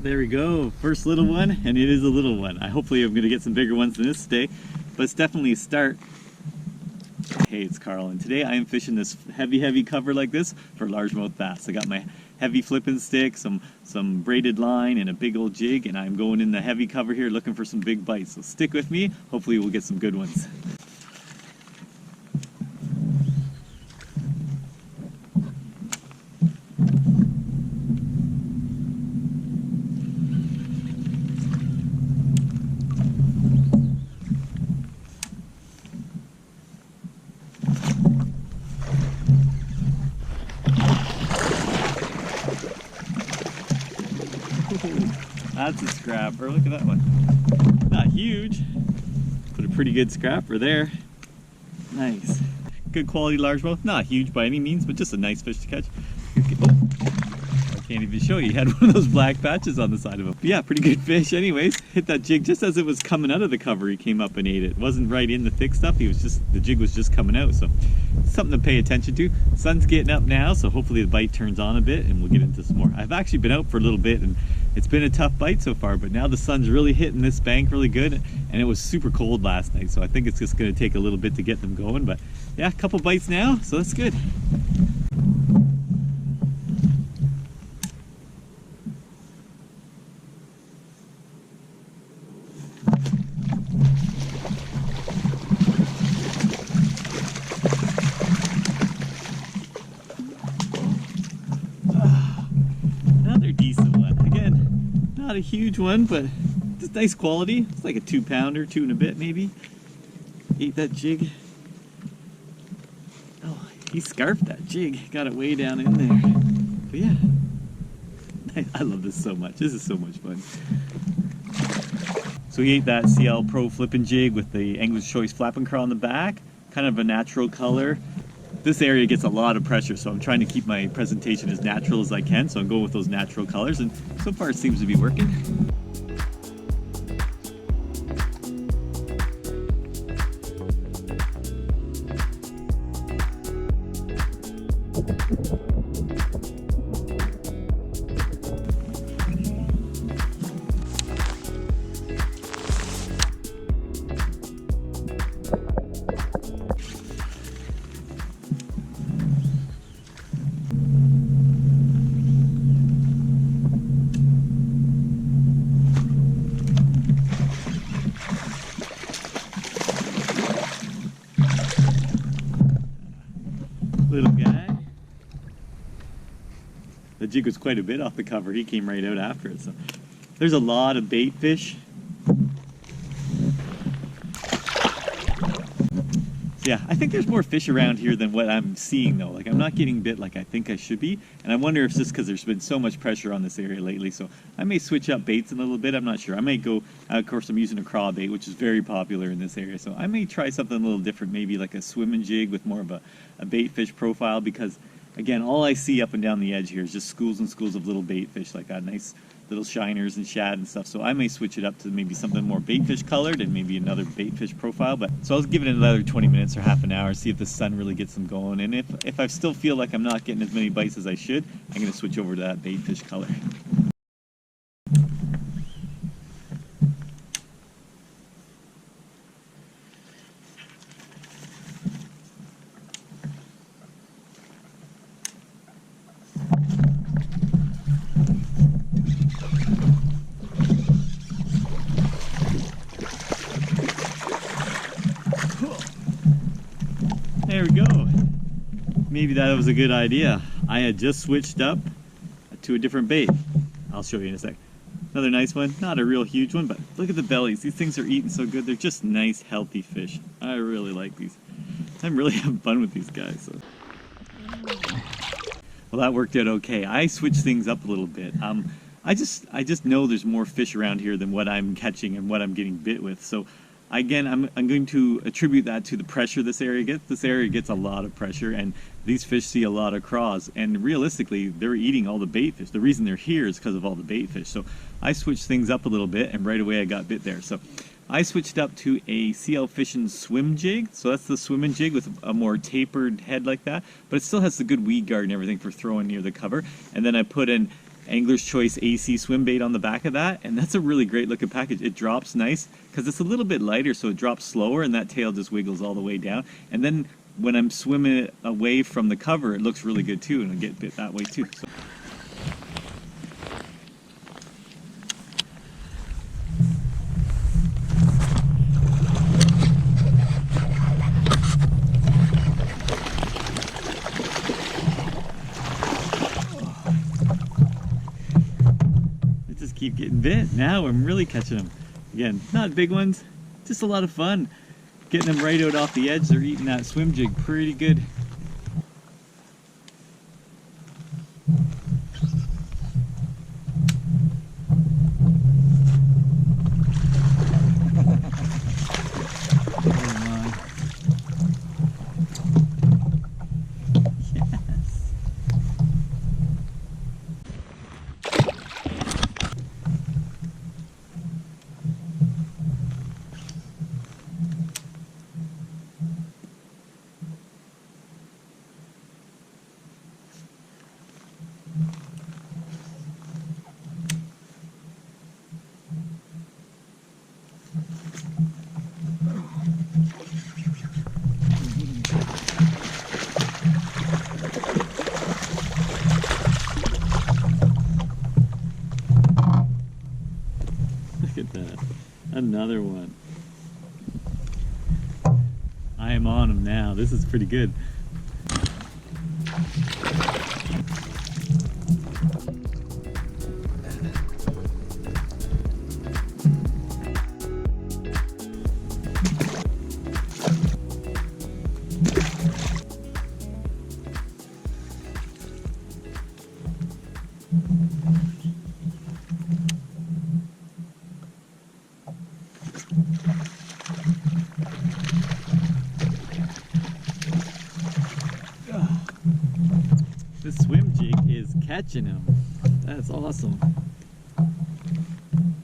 There we go, first little one, and it is a little one. Hopefully I'm gonna get some bigger ones than this today, but it's definitely a start. Hey, it's Carl, and today I am fishing this heavy cover like this for largemouth bass. I got my heavy flipping stick, some braided line, and a big old jig, and I'm going in the heavy cover here looking for some big bites. So stick with me, hopefully we'll get some good ones. That's a scrapper. Look at that one. Not huge, but a pretty good scrapper there. Nice. Good quality largemouth. Not huge by any means, but just a nice fish to catch. Oh, I can't even show you. He had one of those black patches on the side of him. But yeah, pretty good fish. Anyways, hit that jig just as it was coming out of the cover. He came up and ate it. It wasn't right in the thick stuff. The jig was just coming out. So something to pay attention to. Sun's getting up now, so hopefully the bite turns on a bit and we'll get into some more. I've actually been out for a little bit and it's been a tough bite so far, but now the sun's really hitting this bank really good, and it was super cold last night, so I think it's just going to take a little bit to get them going. But yeah, a couple bites now, so that's good. Another decent one. Again, not a huge one, but just nice quality. It's like a 2-pounder, 2 and a bit maybe. Ate that jig. Oh, he scarfed that jig. Got it way down in there. But yeah, I love this so much. This is so much fun. So he ate that CL Pro flipping jig with the Angler's Choice flapping craw on the back. Kind of a natural color. This area gets a lot of pressure, so I'm trying to keep my presentation as natural as I can, so I'm going with those natural colors, and so far it seems to be working. Little guy. The jig was quite a bit off the cover. He came right out after it. So there's a lot of bait fish. So yeah, I think there's more fish around here than what I'm seeing though. Like, I'm not getting bit like I think I should be, and I wonder if it's just because there's been so much pressure on this area lately. So I may switch up baits a little bit. I'm not sure. I may go, of course I'm using a craw bait, which is very popular in this area, so I may try something a little different, maybe like a swimming jig with more of a bait fish profile, because again, all I see up and down the edge here is just schools and schools of little bait fish like that. Nice little shiners and shad and stuff. So I may switch it up to maybe something more bait fish colored and maybe another bait fish profile. But so I'll give it another 20 minutes or half an hour, see if the sun really gets them going. And if I still feel like I'm not getting as many bites as I should, I'm going to switch over to that bait fish color. There we go. Maybe that was a good idea. I had just switched up to a different bait. I'll show you in a sec. Another nice one. Not a real huge one, but look at the bellies. These things are eating so good. They're just nice, healthy fish. I really like these. I'm really having fun with these guys. So. Well, that worked out okay. I switched things up a little bit. I just know there's more fish around here than what I'm catching and what I'm getting bit with. So again, I'm going to attribute that to the pressure this area gets. This area gets a lot of pressure, and these fish see a lot of craws, and realistically they're eating all the bait fish. The reason they're here is because of all the bait fish. So I switched things up a little bit, and right away I got bit there. So I switched up to a CL Fishing swim jig. So that's the swimming jig with a more tapered head like that, but it still has the good weed guard and everything for throwing near the cover. And then I put in Angler's Choice AC swim bait on the back of that, and that's a really great looking package. It drops nice because it's a little bit lighter, so it drops slower, and that tail just wiggles all the way down. And then when I'm swimming it away from the cover, it looks really good too, and I get bit that way too. So. Keep getting bit. Now I'm really catching them. Again, not big ones, just a lot of fun. Getting them right out off the edge. They're eating that swim jig pretty good. Look at that. Another one. I am on him now. This is pretty good. This swim jig is catching him. That's awesome.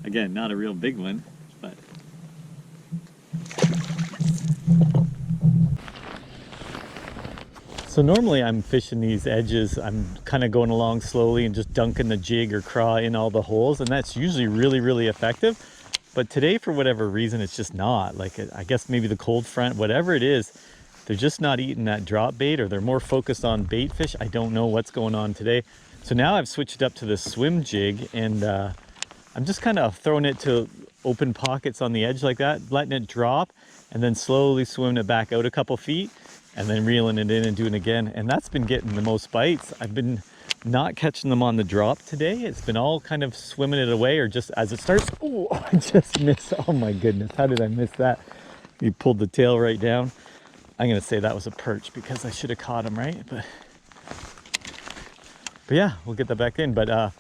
Again, not a real big one, but so normally I'm fishing these edges. I'm kind of going along slowly and just dunking the jig or craw in all the holes, and that's usually really effective. But today, for whatever reason, it's just not. Like, I guess maybe the cold front, whatever it is, they're just not eating that drop bait, or they're more focused on bait fish. I don't know what's going on today. So now I've switched up to the swim jig, and I'm just kind of throwing it to open pockets on the edge like that, letting it drop, and then slowly swimming it back out a couple feet, and then reeling it in and doing it again. And that's been getting the most bites. I've been not catching them on the drop today. It's been all kind of swimming it away, or just as it starts. Oh, I just missed. Oh my goodness, how did I miss that? You pulled the tail right down. I'm gonna say that was a perch because I should have caught him, right? But yeah, we'll get that back in. But yeah,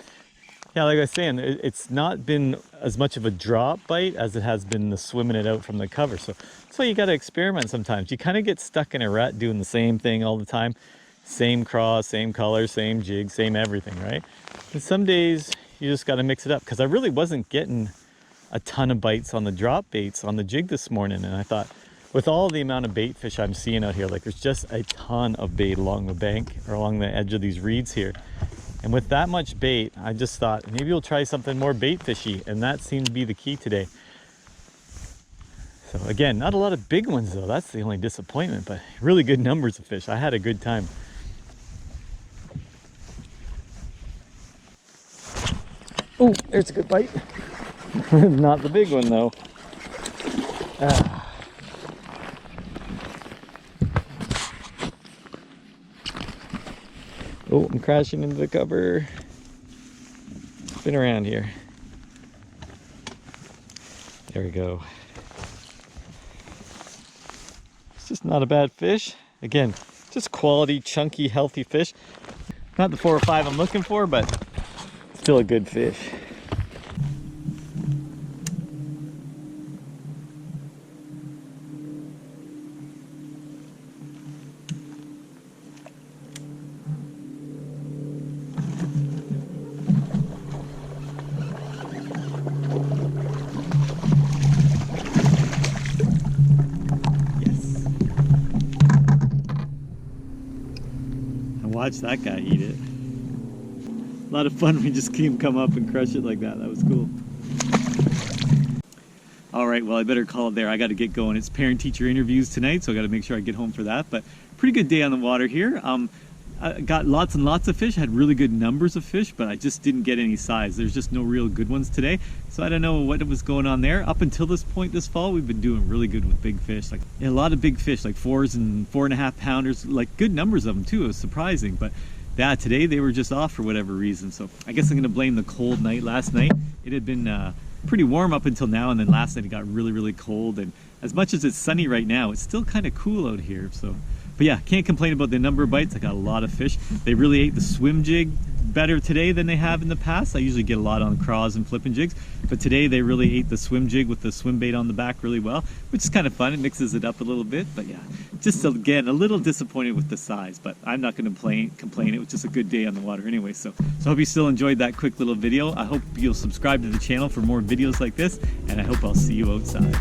like I was saying, it's not been as much of a drop bite as it has been the swimming it out from the cover. So that's why you got to experiment sometimes. You kind of get stuck in a rut doing the same thing all the time. Same craw, same color, same jig, same everything, right? And some days you just got to mix it up, because I really wasn't getting a ton of bites on the drop baits on the jig this morning. And I thought, with all the amount of bait fish I'm seeing out here, like there's just a ton of bait along the bank or along the edge of these reeds here. And with that much bait, I just thought maybe we'll try something more bait fishy, and that seemed to be the key today. So again, not a lot of big ones though. That's the only disappointment, but really good numbers of fish. I had a good time. Oh, there's a good bite. Not the big one though. Oh, I'm crashing into the cover. Spin around here. There we go. It's just not a bad fish. Again, just quality, chunky, healthy fish. Not the 4 or 5 I'm looking for, but still a good fish. Watch that guy eat it. A lot of fun when we just see him come up and crush it like that. That was cool. All right, well, I better call it there. I got to get going. It's parent-teacher interviews tonight, so I got to make sure I get home for that. But pretty good day on the water here. I got lots and lots of fish. I had really good numbers of fish, but I just didn't get any size. There's just no real good ones today. So I don't know what was going on there. Up until this point this fall, we've been doing really good with big fish. Like a lot of big fish, like 4s and 4.5 pounders, like good numbers of them too. It was surprising, but yeah, today they were just off for whatever reason. So I guess I'm gonna blame the cold night last night. It had been pretty warm up until now, and then last night it got really, really cold. And as much as it's sunny right now, it's still kind of cool out here. So, but yeah, can't complain about the number of bites. I got a lot of fish. They really ate the swim jig better today than they have in the past. I usually get a lot on craws and flipping jigs, but today they really ate the swim jig with the swim bait on the back really well, which is kind of fun. It mixes it up a little bit, but yeah, just again, a little disappointed with the size, but I'm not going to complain. It was just a good day on the water anyway. So I hope you still enjoyed that quick little video. I hope you'll subscribe to the channel for more videos like this, and I hope I'll see you outside.